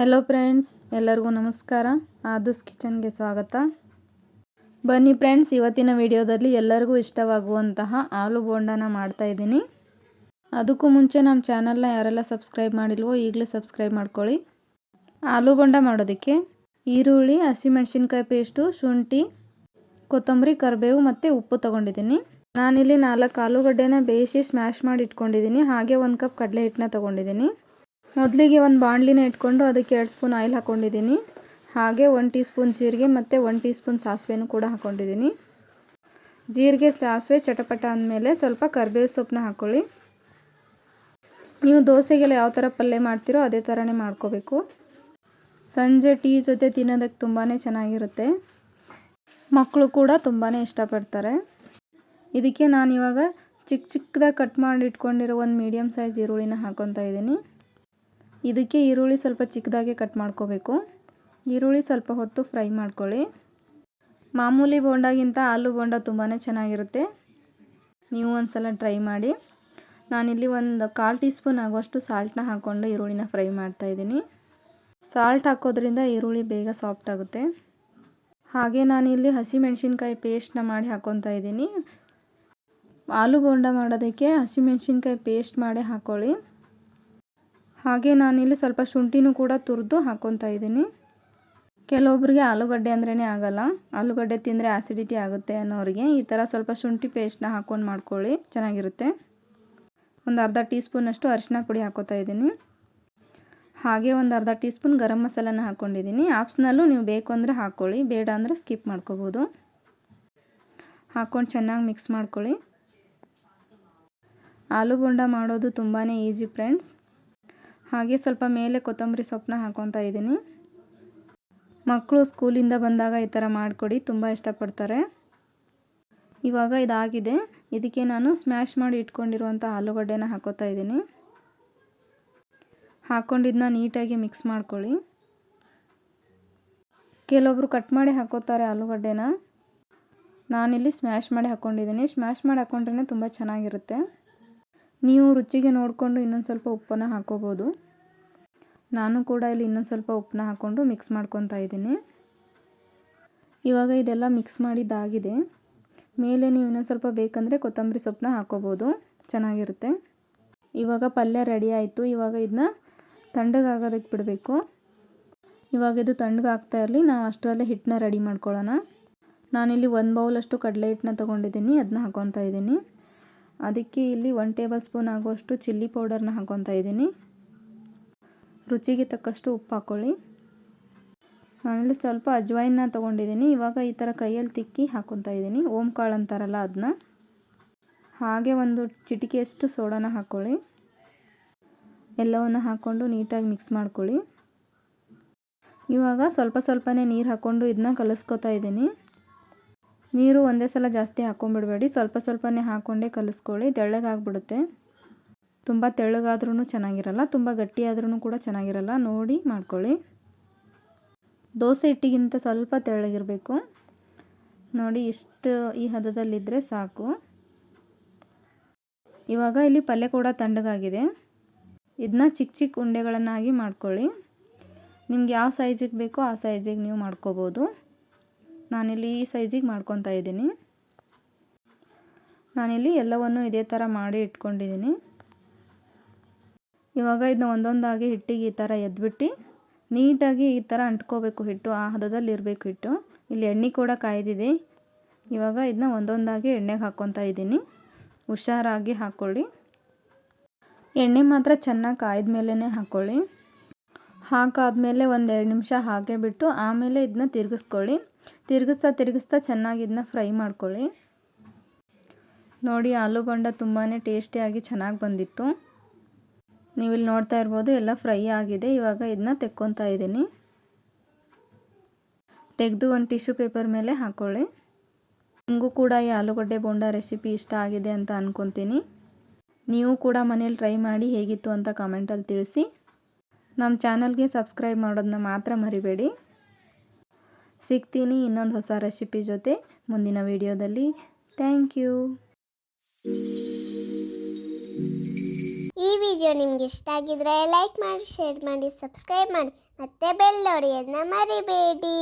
Hello friends, ಎಲ್ಲರಿಗೂ ನಮಸ್ಕಾರ. ಆದೂಸ್ ಕಿಚನ್ಗೆ ಸ್ವಾಗತ. ಬನ್ನಿ ಫ್ರೆಂಡ್ಸ್, ಇವತ್ತಿನ ವಿಡಿಯೋದಲ್ಲಿ ಎಲ್ಲರಿಗೂ ಇಷ್ಟವಾಗುವಂತಹ ಆಲೂ ಬೋಂಡನ ಮಾಡ್ತಾಯಿದ್ದೀನಿ. ಅದಕ್ಕೂ ಮುಂಚೆ ನಮ್ಮ ಚಾನಲ್ನ ಯಾರೆಲ್ಲ ಸಬ್ಸ್ಕ್ರೈಬ್ ಮಾಡಿಲ್ವೋ ಈಗಲೇ ಸಬ್ಸ್ಕ್ರೈಬ್ ಮಾಡ್ಕೊಳ್ಳಿ. ಆಲೂ ಬೋಂಡ ಮಾಡೋದಕ್ಕೆ ಈರುಳ್ಳಿ, ಹಸಿಮೆಣಸಿನ್ಕಾಯಿ ಪೇಸ್ಟು, ಶುಂಠಿ, ಕೊತ್ತಂಬರಿ, ಕರಿಬೇವು ಮತ್ತು ಉಪ್ಪು ತೊಗೊಂಡಿದ್ದೀನಿ. ನಾನಿಲ್ಲಿ 4 ಆಲೂಗಡ್ಡೆನ ಬೇಯಿಸಿ ಸ್ಮ್ಯಾಶ್ ಮಾಡಿ ಇಟ್ಕೊಂಡಿದ್ದೀನಿ. ಹಾಗೆ 1 ಕಪ್ ಕಡಲೆ ಹಿಟ್ಟನ್ನ ತೊಗೊಂಡಿದ್ದೀನಿ. ಮೊದಲಿಗೆ ಒಂದು ಬಾಣಲಿನ ಇಟ್ಕೊಂಡು ಅದಕ್ಕೆ 2 ಸ್ಪೂನ್ ಆಯಿಲ್ ಹಾಕ್ಕೊಂಡಿದ್ದೀನಿ. ಹಾಗೆ 1 ಟೀ ಸ್ಪೂನ್ ಜೀರಿಗೆ ಮತ್ತು 1 ಟೀ ಸ್ಪೂನ್ ಸಾಸಿವೆನೂ ಕೂಡ ಹಾಕ್ಕೊಂಡಿದ್ದೀನಿ. ಜೀರಿಗೆ ಸಾಸಿವೆ ಚಟಪಟ ಅಂದಮೇಲೆ ಸ್ವಲ್ಪ ಕರಿಬೇವು ಸೊಪ್ಪನ್ನ ಹಾಕ್ಕೊಳ್ಳಿ. ನೀವು ದೋಸೆಗೆಲ್ಲ ಯಾವ ಥರ ಪಲ್ಯ ಮಾಡ್ತೀರೋ ಅದೇ ಥರನೇ ಮಾಡ್ಕೋಬೇಕು. ಸಂಜೆ ಟೀ ಜೊತೆ ತಿನ್ನೋದಕ್ಕೆ ತುಂಬಾ ಚೆನ್ನಾಗಿರುತ್ತೆ. ಮಕ್ಕಳು ಕೂಡ ತುಂಬಾ ಇಷ್ಟಪಡ್ತಾರೆ. ಇದಕ್ಕೆ ನಾನಿವಾಗ ಚಿಕ್ಕದಾಗಿ ಕಟ್ ಮಾಡಿ ಇಟ್ಕೊಂಡಿರೋ ಒಂದು ಮೀಡಿಯಮ್ ಸೈಜ್ ಈರುಳ್ಳಿನ ಹಾಕ್ಕೊತಾ ಇದ್ದೀನಿ. ಇದಕ್ಕೆ ಈರುಳ್ಳಿ ಸ್ವಲ್ಪ ಚಿಕ್ಕದಾಗಿ ಕಟ್ ಮಾಡ್ಕೋಬೇಕು. ಈರುಳ್ಳಿ ಸ್ವಲ್ಪ ಹೊತ್ತು ಫ್ರೈ ಮಾಡ್ಕೊಳ್ಳಿ. ಮಾಮೂಲಿ ಬೋಂಡಾಗಿಂತ ಆಲೂ ಬೋಂಡ ತುಂಬಾ ಚೆನ್ನಾಗಿರುತ್ತೆ. ನೀವು ಒಂದು ಸಲ ಟ್ರೈ ಮಾಡಿ. ನಾನಿಲ್ಲಿ ಒಂದು 1/4 ಟೀ ಸ್ಪೂನ್ ಆಗುವಷ್ಟು ಸಾಲ್ಟನ್ನ ಹಾಕ್ಕೊಂಡು ಈರುಳ್ಳಿನ ಫ್ರೈ ಮಾಡ್ತಾಯಿದ್ದೀನಿ. ಸಾಲ್ಟ್ ಹಾಕೋದ್ರಿಂದ ಈರುಳ್ಳಿ ಬೇಗ ಸಾಫ್ಟ್ ಆಗುತ್ತೆ. ಹಾಗೆ ನಾನಿಲ್ಲಿ ಹಸಿಮೆಣಸಿನ್ಕಾಯಿ ಪೇಸ್ಟನ್ನ ಮಾಡಿ ಹಾಕ್ಕೊತಾ ಇದ್ದೀನಿ. ಆಲೂ ಬೋಂಡ ಮಾಡೋದಕ್ಕೆ ಹಸಿಮೆಣಸಿನ್ಕಾಯಿ ಪೇಸ್ಟ್ ಮಾಡಿ ಹಾಕ್ಕೊಳ್ಳಿ. ಹಾಗೆ ನಾನಿಲ್ಲಿ ಸ್ವಲ್ಪ ಶುಂಠಿನೂ ಕೂಡ ತುರಿದು ಹಾಕ್ಕೊತಾ ಇದ್ದೀನಿ. ಕೆಲವೊಬ್ಬರಿಗೆ ಆಲೂಗಡ್ಡೆ ಅಂದ್ರೇ ಆಗಲ್ಲ, ಆಲೂಗಡ್ಡೆ ತಿಂದರೆ ಆ್ಯಸಿಡಿಟಿ ಆಗುತ್ತೆ ಅನ್ನೋರಿಗೆ ಈ ಥರ ಸ್ವಲ್ಪ ಶುಂಠಿ ಪೇಸ್ಟನ್ನ ಹಾಕ್ಕೊಂಡು ಮಾಡ್ಕೊಳ್ಳಿ, ಚೆನ್ನಾಗಿರುತ್ತೆ. ಒಂದು ಅರ್ಧ ಟೀ ಸ್ಪೂನಷ್ಟು ಅರಿಶಿನ ಪುಡಿ ಹಾಕ್ಕೊತಾ ಇದ್ದೀನಿ. ಹಾಗೆ ಒಂದು ಅರ್ಧ ಟೀ ಸ್ಪೂನ್ ಗರಂ ಮಸಾಲನ ಹಾಕ್ಕೊಂಡಿದ್ದೀನಿ. ಆಪ್ಷನಲ್ಲು, ನೀವು ಬೇಕು ಅಂದರೆ ಹಾಕ್ಕೊಳ್ಳಿ, ಬೇಡ ಅಂದರೆ ಸ್ಕಿಪ್ ಮಾಡ್ಕೋಬೋದು. ಹಾಕ್ಕೊಂಡು ಚೆನ್ನಾಗಿ ಮಿಕ್ಸ್ ಮಾಡ್ಕೊಳ್ಳಿ. ಆಲೂ ಬೋಂಡ ಮಾಡೋದು ತುಂಬಾ ಈಸಿ ಫ್ರೆಂಡ್ಸ್. ಹಾಗೆ ಸ್ವಲ್ಪ ಮೇಲೆ ಕೊತ್ತಂಬರಿ ಸೊಪ್ಪನ್ನ ಹಾಕ್ಕೊತಾ ಇದ್ದೀನಿ. ಮಕ್ಕಳು ಸ್ಕೂಲಿಂದ ಬಂದಾಗ ಈ ಥರ ಮಾಡಿಕೊಡಿ, ತುಂಬ ಇಷ್ಟಪಡ್ತಾರೆ. ಇವಾಗ ಇದಾಗಿದೆ. ಇದಕ್ಕೆ ನಾನು ಸ್ಮ್ಯಾಶ್ ಮಾಡಿ ಇಟ್ಕೊಂಡಿರುವಂಥ ಆಲೂಗಡ್ಡೆನ ಹಾಕ್ಕೊತಾ ಇದ್ದೀನಿ. ಹಾಕ್ಕೊಂಡಿದ್ದನ್ನ ನೀಟಾಗಿ ಮಿಕ್ಸ್ ಮಾಡ್ಕೊಳ್ಳಿ. ಕೆಲವೊಬ್ಬರು ಕಟ್ ಮಾಡಿ ಹಾಕ್ಕೋತಾರೆ ಆಲೂಗಡ್ಡೆನ. ನಾನಿಲ್ಲಿ ಸ್ಮ್ಯಾಶ್ ಮಾಡಿ ಹಾಕ್ಕೊಂಡಿದ್ದೀನಿ. ಸ್ಮ್ಯಾಶ್ ಮಾಡಿ ಹಾಕ್ಕೊಂಡ್ರೆ ತುಂಬ ಚೆನ್ನಾಗಿರುತ್ತೆ. ನೀವು ರುಚಿಗೆ ನೋಡಿಕೊಂಡು ಇನ್ನೊಂದು ಸ್ವಲ್ಪ ಉಪ್ಪನ್ನು ಹಾಕ್ಕೋಬೋದು. ನಾನು ಕೂಡ ಇಲ್ಲಿ ಇನ್ನೊಂದು ಸ್ವಲ್ಪ ಉಪ್ಪನ್ನ ಹಾಕ್ಕೊಂಡು ಮಿಕ್ಸ್ ಮಾಡ್ಕೊತಾ ಇದ್ದೀನಿ. ಇವಾಗ ಇದೆಲ್ಲ ಮಿಕ್ಸ್ ಮಾಡಿದ್ದಾಗಿದೆ. ಮೇಲೆ ನೀವು ಇನ್ನೊಂದು ಸ್ವಲ್ಪ ಬೇಕಂದರೆ ಕೊತ್ತಂಬರಿ ಸೊಪ್ಪನ್ನ ಹಾಕ್ಕೋಬೋದು, ಚೆನ್ನಾಗಿರುತ್ತೆ. ಇವಾಗ ಪಲ್ಯ ರೆಡಿ ಆಯಿತು. ಇವಾಗ ಇದನ್ನ ತಣ್ಣಗಾಗೋದಕ್ಕೆ ಬಿಡಬೇಕು. ಇವಾಗ ಇದು ತಣ್ಣಗಾಗ್ತಾ ಇರಲಿ, ನಾವು ಅಷ್ಟರಲ್ಲೇ ಹಿಟ್ಟನ್ನ ರೆಡಿ ಮಾಡ್ಕೊಳ್ಳೋಣ. ನಾನಿಲ್ಲಿ 1 ಬೌಲಷ್ಟು ಕಡಲೆ ಹಿಟ್ಟನ್ನ ತೊಗೊಂಡಿದ್ದೀನಿ, ಅದನ್ನ ಹಾಕ್ಕೊತಾ ಇದ್ದೀನಿ. ಅದಕ್ಕೆ ಇಲ್ಲಿ 1 ಟೇಬಲ್ ಸ್ಪೂನ್ ಆಗುವಷ್ಟು ಚಿಲ್ಲಿ ಪೌಡರ್ನ ಹಾಕ್ಕೊತಾ ಇದ್ದೀನಿ. ರುಚಿಗೆ ತಕ್ಕಷ್ಟು ಉಪ್ಪು ಹಾಕ್ಕೊಳ್ಳಿ. ನಾನಿಲ್ಲಿ ಸ್ವಲ್ಪ ಅಜ್ವೈನ್ನ ತೊಗೊಂಡಿದ್ದೀನಿ. ಇವಾಗ ಈ ಥರ ಕೈಯಲ್ಲಿ ತಿಕ್ಕಿ ಹಾಕ್ಕೊತಾ ಇದ್ದೀನಿ, ಓಂಕಾಳು ಅಂತಾರಲ್ಲ ಅದನ್ನ. ಹಾಗೆ ಒಂದು ಚಿಟಿಕೆಯಷ್ಟು ಸೋಡಾನ ಹಾಕ್ಕೊಳ್ಳಿ. ಎಲ್ಲವನ್ನು ಹಾಕ್ಕೊಂಡು ನೀಟಾಗಿ ಮಿಕ್ಸ್ ಮಾಡ್ಕೊಳ್ಳಿ. ಇವಾಗ ಸ್ವಲ್ಪ ಸ್ವಲ್ಪನೇ ನೀರು ಹಾಕ್ಕೊಂಡು ಇದನ್ನ ಕಲಿಸ್ಕೊತಾ ಇದ್ದೀನಿ. ನೀರು ಒಂದೇ ಸಲ ಜಾಸ್ತಿ ಹಾಕ್ಕೊಂಬಿಡಬೇಡಿ, ಸ್ವಲ್ಪ ಸ್ವಲ್ಪನೇ ಹಾಕ್ಕೊಂಡೇ ಕಲಿಸ್ಕೊಳ್ಳಿ, ತೆಳ್ಳಗಾಗ್ಬಿಡುತ್ತೆ. ತುಂಬ ತೆಳ್ಳಗಾದ್ರೂ ಚೆನ್ನಾಗಿರಲ್ಲ, ತುಂಬ ಗಟ್ಟಿಯಾದ್ರೂ ಕೂಡ ಚೆನ್ನಾಗಿರಲ್ಲ. ನೋಡಿ ಮಾಡ್ಕೊಳ್ಳಿ. ದೋಸೆ ಹಿಟ್ಟಿಗಿಂತ ಸ್ವಲ್ಪ ತೆಳ್ಳಗಿರಬೇಕು. ನೋಡಿ, ಇಷ್ಟು ಈ ಹದದಲ್ಲಿದ್ದರೆ ಸಾಕು. ಇವಾಗ ಇಲ್ಲಿ ಪಲ್ಯ ಕೂಡ ತಣ್ಣಗಾಗಿದೆ. ಇದನ್ನ ಚಿಕ್ಕ ಚಿಕ್ಕ ಉಂಡೆಗಳನ್ನಾಗಿ ಮಾಡ್ಕೊಳ್ಳಿ. ನಿಮ್ಗೆ ಯಾವ ಸೈಜಿಗೆ ಬೇಕೋ ಆ ಸೈಜಿಗೆ ನೀವು ಮಾಡ್ಕೋಬೋದು. ನಾನಿಲ್ಲಿ ಈ ಸೈಜಿಗೆ ಮಾಡ್ಕೊತಾ ಇದ್ದೀನಿ. ನಾನಿಲ್ಲಿ ಎಲ್ಲವನ್ನು ಇದೇ ಥರ ಮಾಡಿ ಇಟ್ಕೊಂಡಿದ್ದೀನಿ. ಇವಾಗ ಇದನ್ನ ಒಂದೊಂದಾಗಿ ಹಿಟ್ಟಿಗೆ ಈ ಥರ ಎದ್ಬಿಟ್ಟು ನೀಟಾಗಿ ಈ ಥರ ಅಂಟ್ಕೋಬೇಕು ಹಿಟ್ಟು, ಆ ಹದದಲ್ಲಿ ಇರಬೇಕು ಹಿಟ್ಟು. ಇಲ್ಲಿ ಎಣ್ಣೆ ಕೂಡ ಕಾಯ್ದಿದೆ. ಇವಾಗ ಇದನ್ನ ಒಂದೊಂದಾಗಿ ಎಣ್ಣೆಗೆ ಹಾಕ್ಕೊತಾ ಇದ್ದೀನಿ. ಹುಷಾರಾಗಿ ಹಾಕ್ಕೊಳ್ಳಿ. ಎಣ್ಣೆ ಮಾತ್ರ ಚೆನ್ನಾಗಿ ಕಾಯ್ದ ಮೇಲೇ ಹಾಕ್ಕೊಳ್ಳಿ. ಹಾಕಾದ್ಮೇಲೆ 1-2 ನಿಮಿಷ ಹಾಗೆ ಬಿಟ್ಟು ಆಮೇಲೆ ಇದನ್ನ ತಿರುಗಿಸ್ಕೊಳ್ಳಿ. ತಿರುಗಿಸ್ತಾ ಚೆನ್ನಾಗಿ ಇದನ್ನ ಫ್ರೈ ಮಾಡ್ಕೊಳ್ಳಿ. ನೋಡಿ, ಆಲೂ ಬೋಂಡ ತುಂಬಾ ಟೇಸ್ಟಿಯಾಗಿ ಚೆನ್ನಾಗಿ ಬಂದಿತ್ತು. ನೀವಿಲ್ಲಿ ನೋಡ್ತಾ ಇರ್ಬೋದು, ಎಲ್ಲ ಫ್ರೈ ಆಗಿದೆ. ಇವಾಗ ಇದನ್ನ ತೆಕ್ಕೊತಾ ಇದ್ದೀನಿ. ತೆಗೆದು ಒಂದು ಟಿಶ್ಯೂ ಪೇಪರ್ ಮೇಲೆ ಹಾಕ್ಕೊಳ್ಳಿ. ನಿಮಗೂ ಕೂಡ ಈ ಆಲೂಗಡ್ಡೆ ಬೋಂಡ ರೆಸಿಪಿ ಇಷ್ಟ ಆಗಿದೆ ಅಂತ ಅಂದ್ಕೊತೀನಿ. ನೀವು ಕೂಡ ಮನೇಲಿ ಟ್ರೈ ಮಾಡಿ ಹೇಗಿತ್ತು ಅಂತ ಕಮೆಂಟಲ್ಲಿ ತಿಳಿಸಿ. ನಮ್ಮ ಚಾನಲ್ಗೆ ಸಬ್ಸ್ಕ್ರೈಬ್ ಮಾಡೋದನ್ನ ಮಾತ್ರ ಮರಿಬೇಡಿ. ಸಿಗ್ತೀನಿ ಇನ್ನೊಂದು ಹೊಸ ರೆಸಿಪಿ ಜೊತೆ ಮುಂದಿನ ವಿಡಿಯೋದಲ್ಲಿ. Thank you. ವಿಡಿಯೋ ನಿಮಗೆ ಇಷ್ಟ ಆಗಿದ್ರೆ ಲೈಕ್ ಮಾಡಿ, ಶೇರ್ ಮಾಡಿ, ಸಬ್ಸ್ಕ್ರೈಬ್ ಮಾಡಿ, ಮತ್ತೆ ಬೆಲ್ ಹೊಡೆಯೋದನ್ನ ಮರಿಬೇಡಿ.